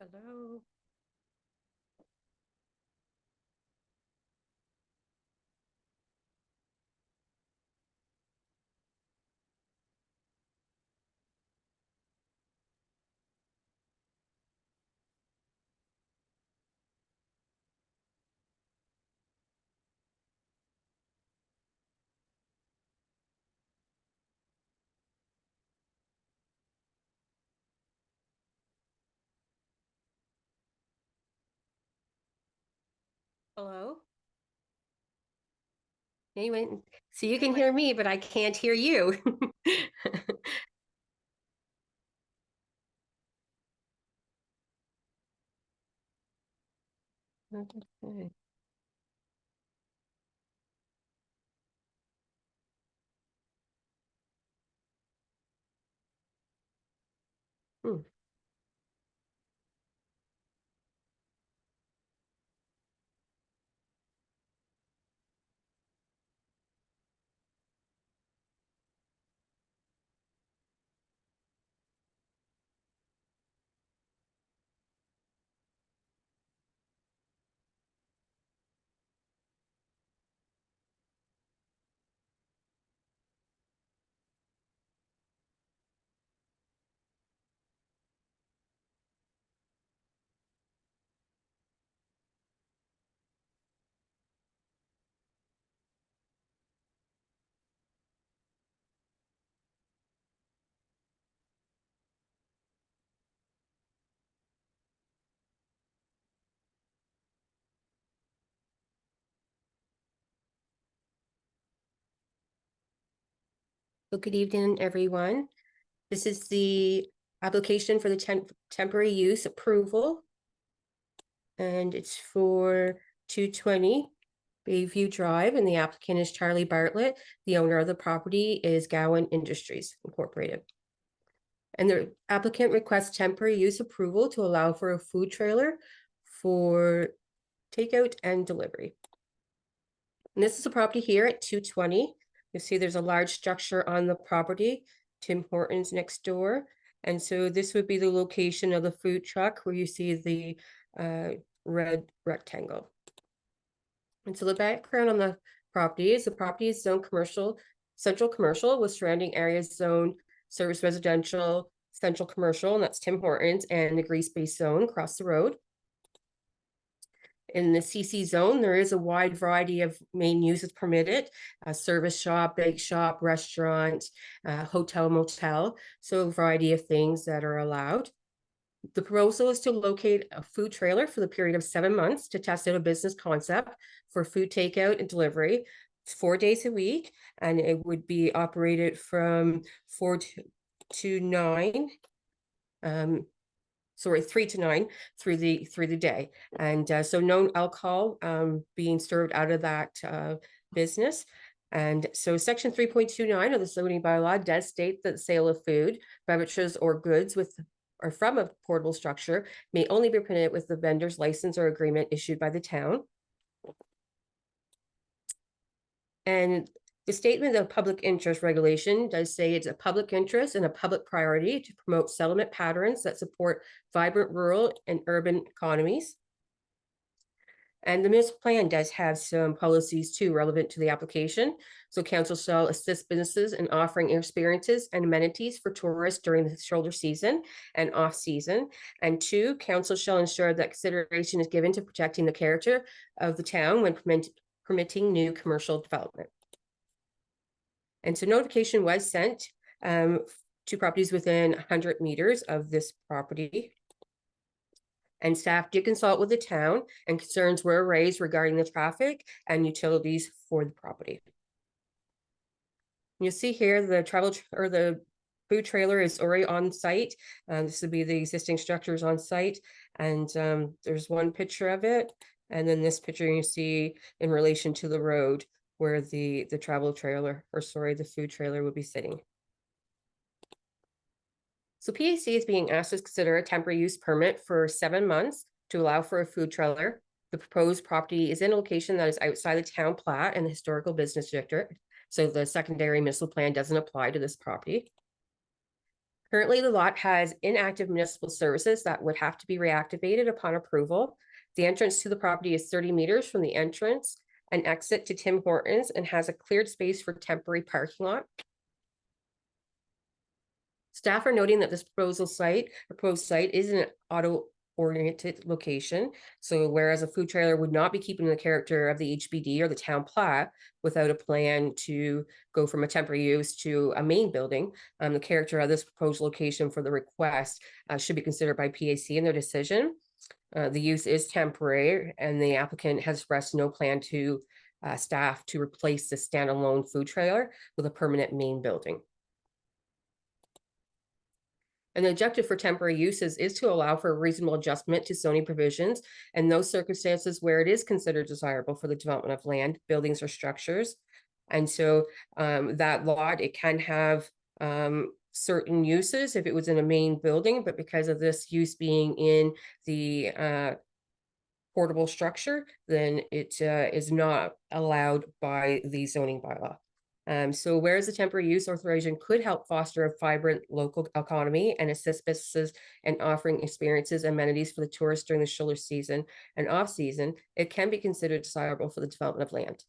Hello. Hello. Anyway, so you can hear me, but I can't hear you. Okay. Hmm. Well, good evening, everyone. This is the application for the temporary use approval, and it's for 220 Bayview Drive, and the applicant is Charlie Bartlett. The owner of the property is Gowan Industries Incorporated. And the applicant requests temporary use approval to allow for a food trailer for takeout and delivery. And this is a property here at 220. You'll see there's a large structure on the property, Tim Hortons next door. And so this would be the location of the food truck where you see the red rectangle. And so the background on the property is zoned commercial, central commercial, with surrounding areas zoned service residential, central commercial, and that's Tim Hortons, and the grease base zone across the road. In the CC zone, there is a wide variety of main uses permitted: a service shop, bake shop, restaurant, hotel, motel. So a variety of things that are allowed. The proposal is to locate a food trailer for the period of 7 months to test out a business concept for food takeout and delivery. It's 4 days a week, and it would be operated from 4 to 9. 3 to 9 through the day. And so no alcohol being served out of that business. And so section 3.29 of the zoning bylaw does state that the sale of food, beverages, or goods with or from a portable structure may only be permitted with the vendor's license or agreement issued by the town. And the statement of public interest regulation does say it's a public interest and a public priority to promote settlement patterns that support vibrant rural and urban economies. And the municipal plan does have some policies too relevant to the application. So council shall assist businesses in offering experiences and amenities for tourists during the shoulder season and off season. And 2, council shall ensure that consideration is given to protecting the character of the town when permitting new commercial development. And so notification was sent to properties within 100 meters of this property. And staff did consult with the town, and concerns were raised regarding the traffic and utilities for the property. You'll see here the the food trailer is already on site. This would be the existing structures on site, and there's one picture of it, and then this picture you see in relation to the road where the the food trailer would be sitting. So PAC is being asked to consider a temporary use permit for 7 months to allow for a food trailer. The proposed property is in a location that is outside the town plat and the historical business district. So the secondary municipal plan doesn't apply to this property. Currently, the lot has inactive municipal services that would have to be reactivated upon approval. The entrance to the property is 30 meters from the entrance and exit to Tim Hortons and has a cleared space for temporary parking lot. Staff are noting that this proposed site is an auto-oriented location. So whereas a food trailer would not be keeping the character of the HBD or the town plat without a plan to go from a temporary use to a main building, the character of this proposed location for the request should be considered by PAC in their decision. The use is temporary, and the applicant has expressed no plan to staff to replace the standalone food trailer with a permanent main building. And the objective for temporary uses is to allow for a reasonable adjustment to zoning provisions and those circumstances where it is considered desirable for the development of land, buildings, or structures. And so that lot, it can have certain uses if it was in a main building, but because of this use being in the portable structure, then it is not allowed by the zoning bylaw. So whereas the temporary use authorization could help foster a vibrant local economy and assist businesses in offering experiences and amenities for the tourists during the shoulder season and off season, it can be considered desirable for the development of land.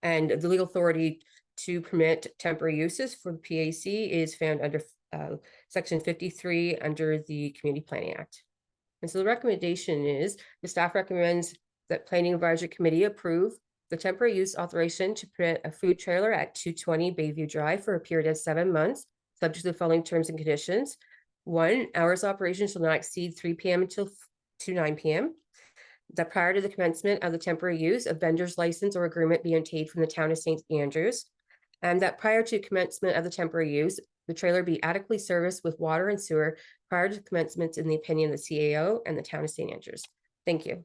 And the legal authority to permit temporary uses for the PAC is found under Section 53 under the Community Planning Act. And so the recommendation is the staff recommends that Planning Advisory Committee approve the temporary use authorization to permit a food trailer at 220 Bayview Drive for a period of 7 months, subject to the following terms and conditions. 1, hours of operation shall not exceed 3 p.m. to 9 p.m. That prior to the commencement of the temporary use, a vendor's license or agreement be obtained from the town of St. Andrews. And that prior to commencement of the temporary use, the trailer be adequately serviced with water and sewer prior to commencement in the opinion of the CAO and the town of St. Andrews. Thank you.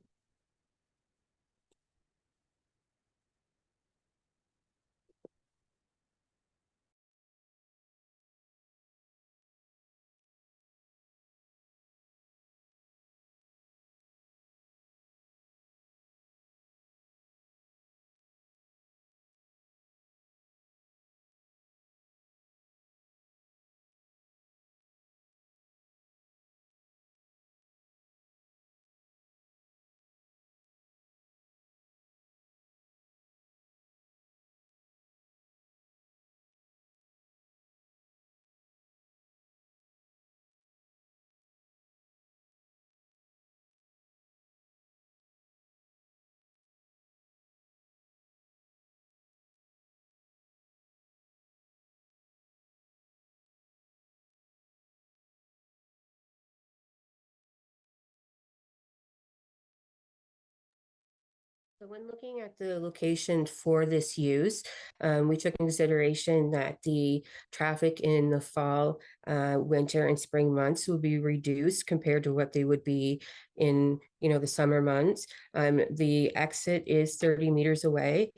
So when looking at the location for this use, we took into consideration that the traffic in the fall, winter, and spring months will be reduced compared to what they would be in, the summer months. The exit is 30 meters away.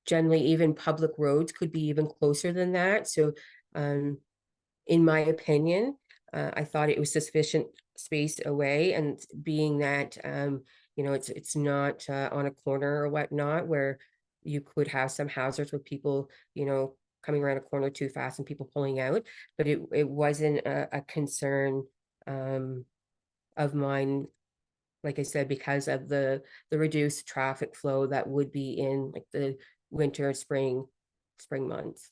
Generally, even public roads could be even closer than that. So, in my opinion, I thought it was sufficient space away, and being that it's not on a corner or whatnot where you could have some hazards with people coming around a corner too fast and people pulling out, but it wasn't a concern of mine, like I said, because of the reduced traffic flow that would be in like the winter, spring months.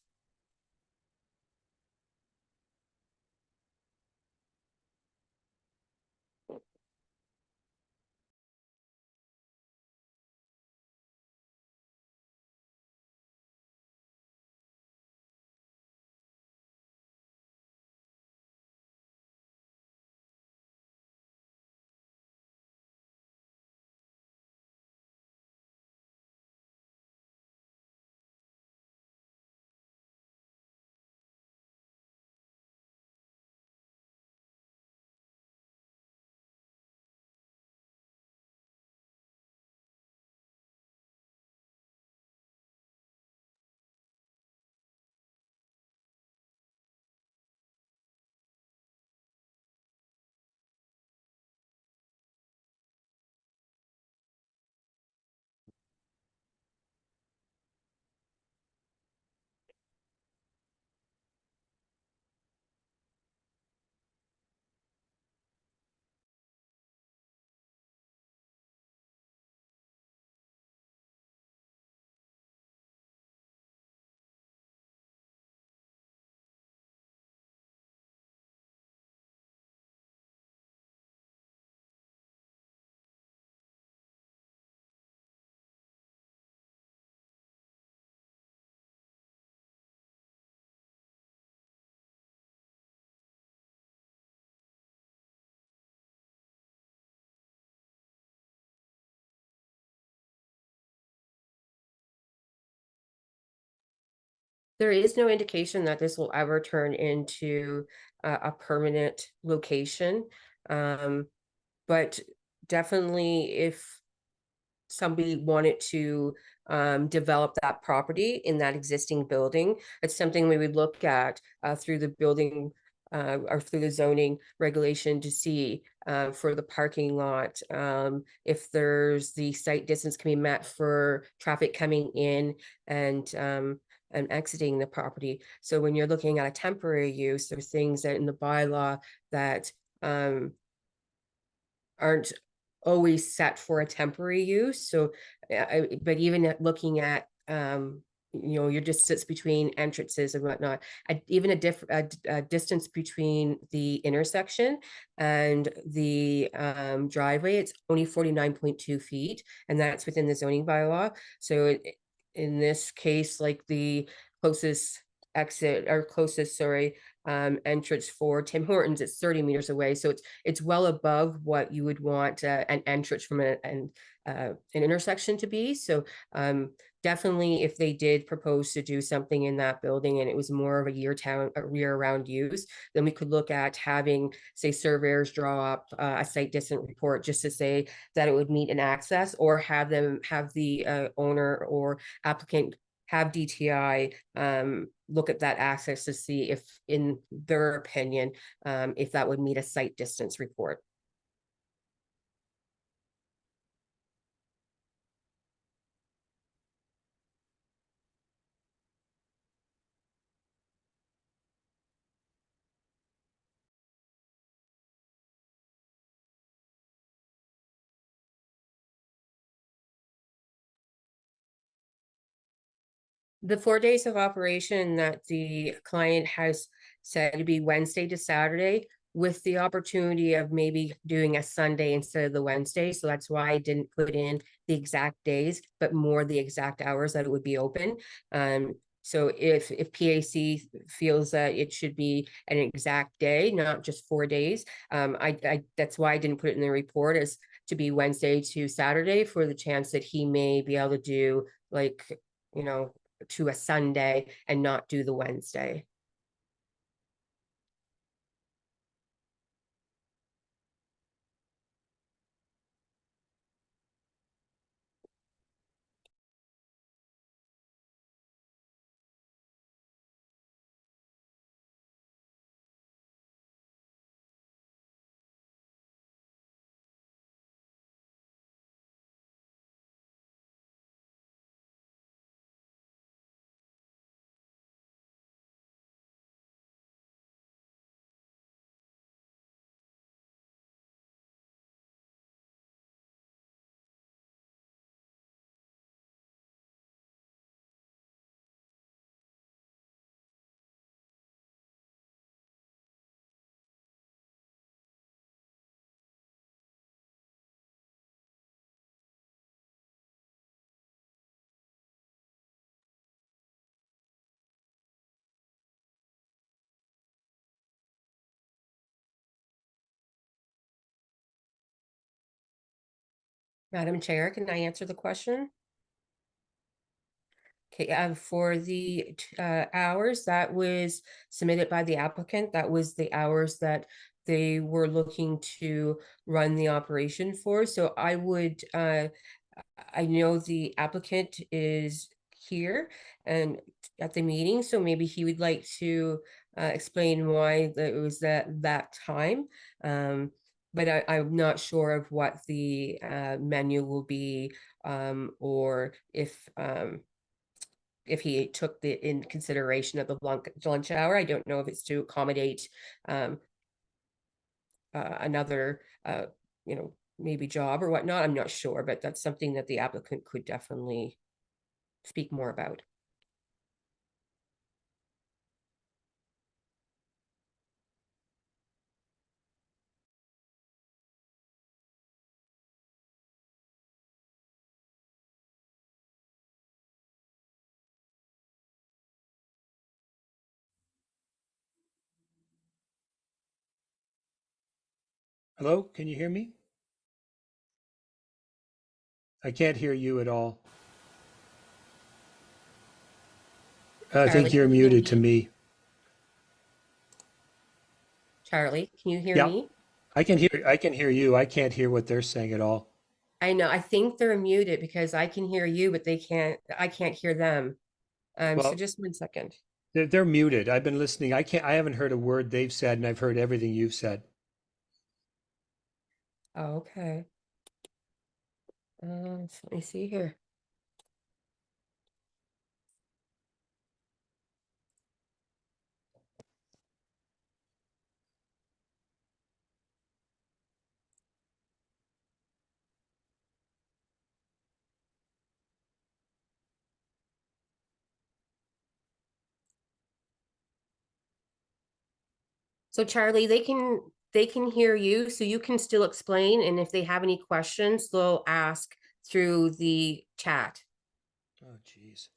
There is no indication that this will ever turn into a permanent location. But definitely if somebody wanted to develop that property in that existing building, it's something we would look at through the building or through the zoning regulation to see for the parking lot, if there's the site distance can be met for traffic coming in and exiting the property. So when you're looking at a temporary use, there's things that in the bylaw that aren't always set for a temporary use. So, but even at looking at, your distance between entrances and whatnot, even a distance between the intersection and the driveway, it's only 49.2 feet, and that's within the zoning bylaw. So in this case, like the closest exit or closest, sorry, entrance for Tim Hortons, it's 30 meters away. So it's well above what you would want an entrance from an intersection to be. So definitely if they did propose to do something in that building and it was more of a year-round use, then we could look at having, say, surveyors draw up a site distance report just to say that it would meet an access, or have the owner or applicant have DTI look at that access to see if, in their opinion, if that would meet a site distance report. The 4 days of operation that the client has said to be Wednesday to Saturday, with the opportunity of maybe doing a Sunday instead of the Wednesday. So that's why I didn't put in the exact days, but more the exact hours that it would be open. So if PAC feels that it should be an exact day, not just 4 days, I that's why I didn't put it in the report as to be Wednesday to Saturday, for the chance that he may be able to do, like, to a Sunday and not do the Wednesday. Madam Chair, can I answer the question? Okay, for the hours that was submitted by the applicant, that was the hours that they were looking to run the operation for. So I know the applicant is here and at the meeting, so maybe he would like to explain why it was that time. But I'm not sure of what the menu will be, or if he took in consideration of the lunch hour. I don't know if it's to accommodate another maybe job or whatnot. I'm not sure, but that's something that the applicant could definitely speak more about. Hello, can you hear me? I can't hear you at all. I Charlie, think you're can you hear muted to me? me. Charlie, can you hear Yeah, me? I can hear you. I can't hear what they're saying at all. I know, I think they're muted because I can hear you, but I can't hear them. So Well, just 1 second. they're muted. I've been listening. I haven't heard a word they've said, and I've heard everything you've said. Oh, okay. So let me see here. So Charlie, they can hear you, so you can still explain, and if they have any questions, they'll ask through the chat. Oh, geez.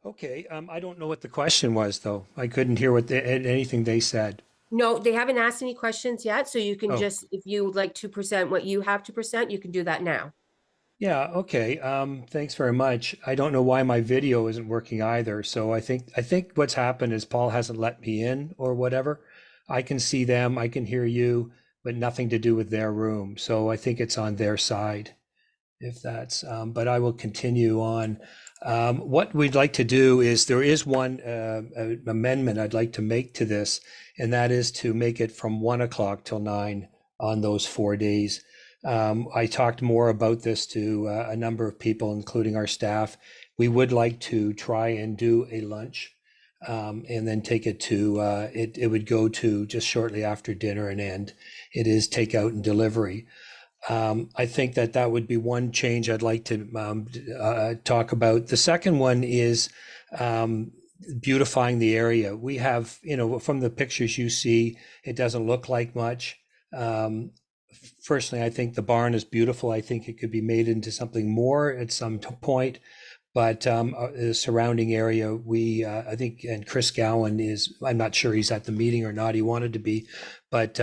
Okay. I don't know what the question was, though. I couldn't hear anything they said. No, they haven't asked any questions yet, so you can Oh, just, if you would like to present what you have to present, you can do that now. yeah. Okay. Thanks very much. I don't know why my video isn't working either. So I think what's happened is Paul hasn't let me in or whatever. I can see them, I can hear you, but nothing to do with their room. So I think it's on their side. If that's, but I will continue on. What we'd like to do is there is one amendment I'd like to make to this, and that is to make it from 1 o'clock till 9 on those 4 days. I talked more about this to a number of people, including our staff. We would like to try and do a lunch and then take it to, it would go to just shortly after dinner and end. It is takeout and delivery. I think that would be one change I'd like to talk about. The second one is beautifying the area. We have, from the pictures you see, it doesn't look like much. Um, Personally, I think the barn is beautiful. I think it could be made into something more at some point. But the surrounding area, I think, and Chris Gowan is, I'm not sure he's at the meeting or not. He wanted to be, but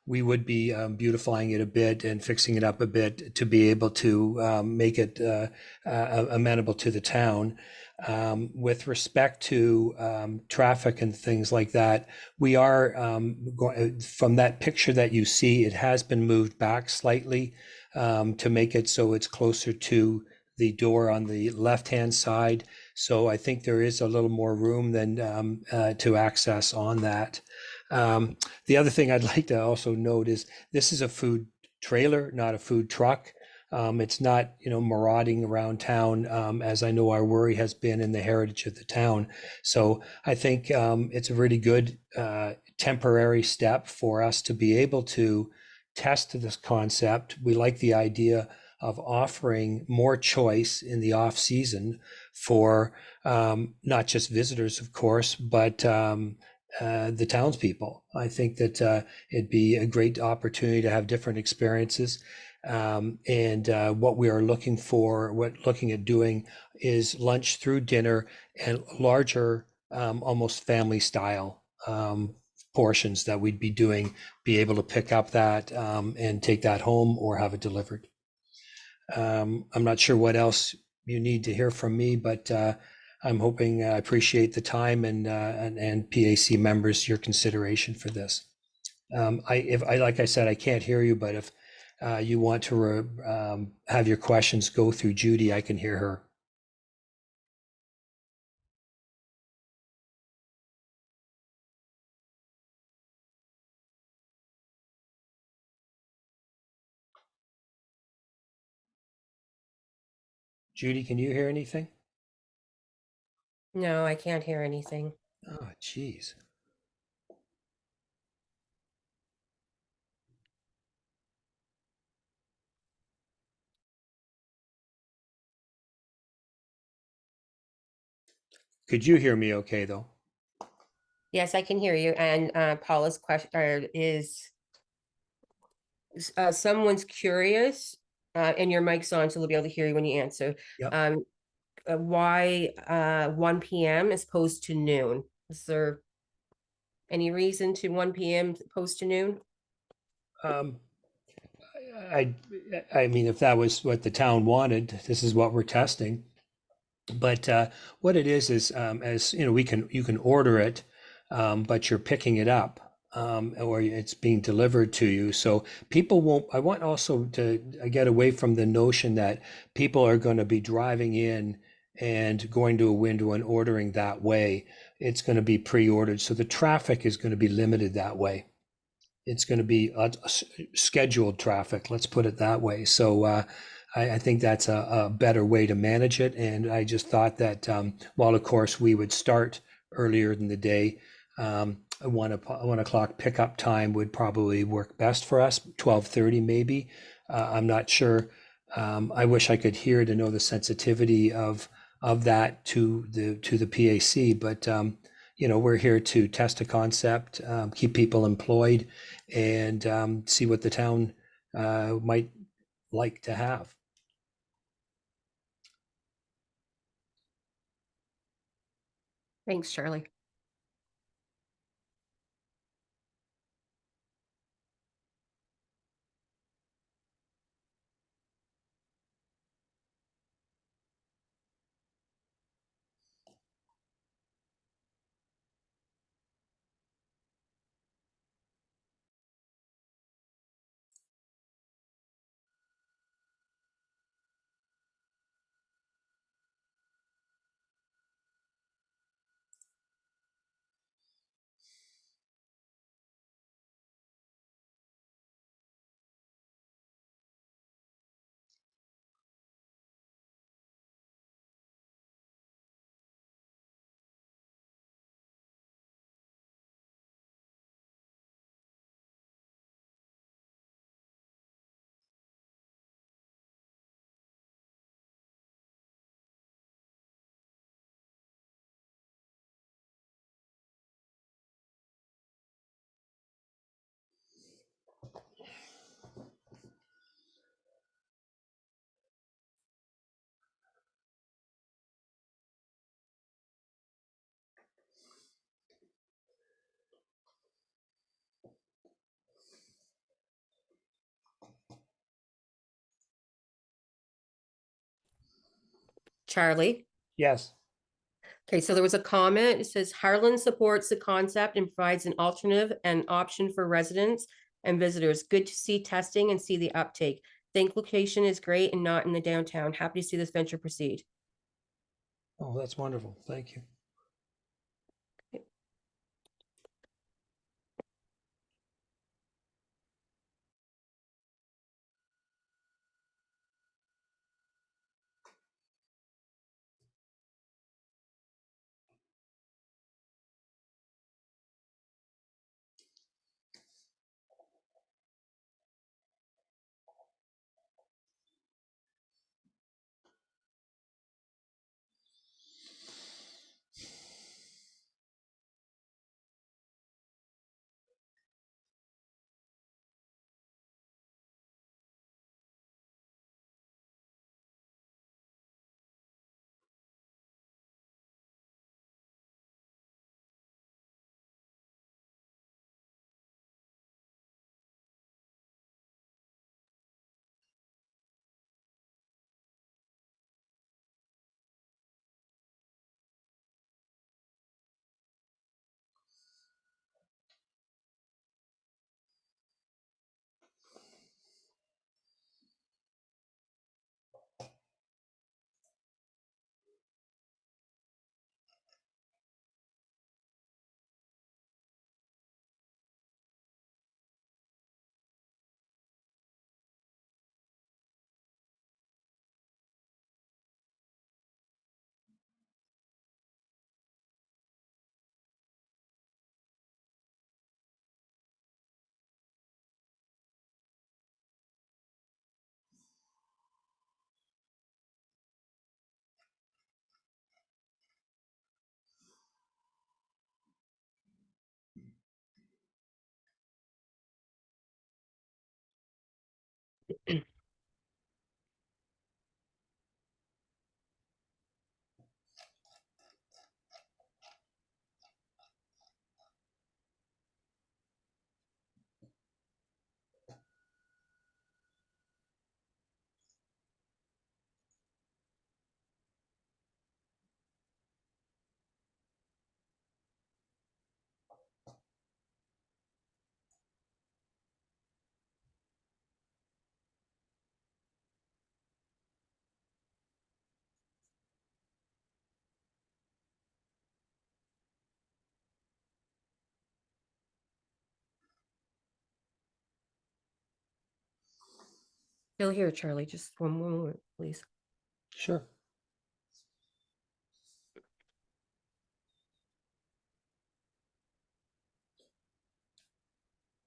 we would be beautifying it a bit and fixing it up a bit to be able to make it amenable to the town. With respect to traffic and things like that, we are from that picture that you see, it has been moved back slightly to make it so it's closer to the door on the left-hand side. So I think there is a little more room than to access on that. The other thing I'd like to also note is this is a food trailer, not a food truck. It's not, marauding around town, as I know our worry has been in the heritage of the town. So I think it's a really good temporary step for us to be able to test this concept. We like the idea of offering more choice in the off season for not just visitors, of course, but the townspeople. I think that it'd be a great opportunity to have different experiences. And what we are looking at doing is lunch through dinner and larger, almost family style portions that we'd be able to pick up that and take that home or have it delivered. I'm not sure what else you need to hear from me, but I'm hoping I appreciate the time and PAC members, your consideration for this. Like I said, I can't hear you, but if you want to have your questions go through Judy, I can hear her. Judy, can you hear anything? No, I can't hear anything. Oh, geez. Could you hear me okay, though? Yes, I can hear you. And Paula's question is someone's curious, and your mic's on, so they'll be able to hear you when you answer. Yep. Why 1 p.m. as opposed to noon? Is there any reason to 1 p.m. opposed to noon? Um, I mean, if that was what the town wanted, this is what we're testing. But what it is as you know, you can order it, but you're picking it up, or it's being delivered to you. So people won't. I want also to get away from the notion that people are going to be driving in and going to a window and ordering that way. It's going to be pre-ordered, so the traffic is going to be limited that way. It's going to be scheduled traffic, let's put it that way. So I think that's a better way to manage it. And I just thought that while, of course, we would start earlier in the day, 1 o'clock pickup time would probably work best for us, 12:30 maybe. I'm not sure. I wish I could hear to know the sensitivity of that to the PAC, but you know, we're here to test a concept, keep people employed, and see what the town might like to have. Thanks, Charlie. Charlie. Yes. Okay, so there was a comment. It says Harlan supports the concept and provides an alternative and option for residents and visitors. Good to see testing and see the uptake. Think location is great and not in the downtown. Happy to see this venture proceed. Oh, that's wonderful. Thank you. Still here, Charlie. Just one more moment, please. Sure.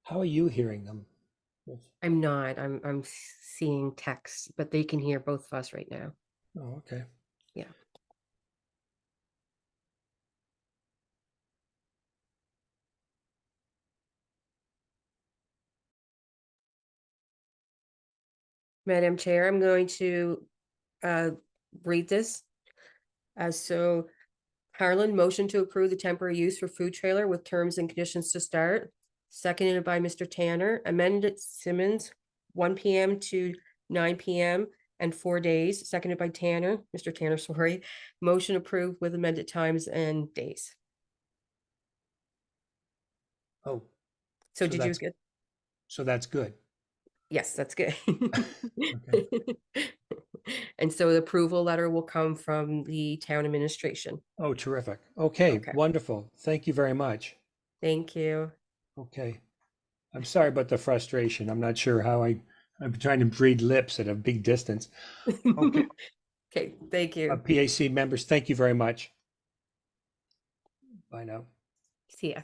How are you hearing them? I'm not. I'm seeing text, but they can hear both of us right now. Oh, okay. Yeah. Madam Chair, I'm going to read this. So Harlan, motion to approve the temporary use for food trailer with terms and conditions to start. Seconded by Mr. Tanner, amended Simmons, 1 PM to 9 PM and 4 days, seconded by Tanner, Mr. Tanner, sorry. Motion approved with amended times and days. Oh, So So did you that's- get? so that's good. Yes, that's good. Okay. And so the approval letter will come from the town administration. Oh, terrific. Okay, Okay. wonderful. Thank you very much. Thank you. Okay. I'm sorry about the frustration. I'm not sure how I'm trying to read lips at a big distance. Okay. Okay, thank you. PAC members, thank you very much. Bye now. See ya.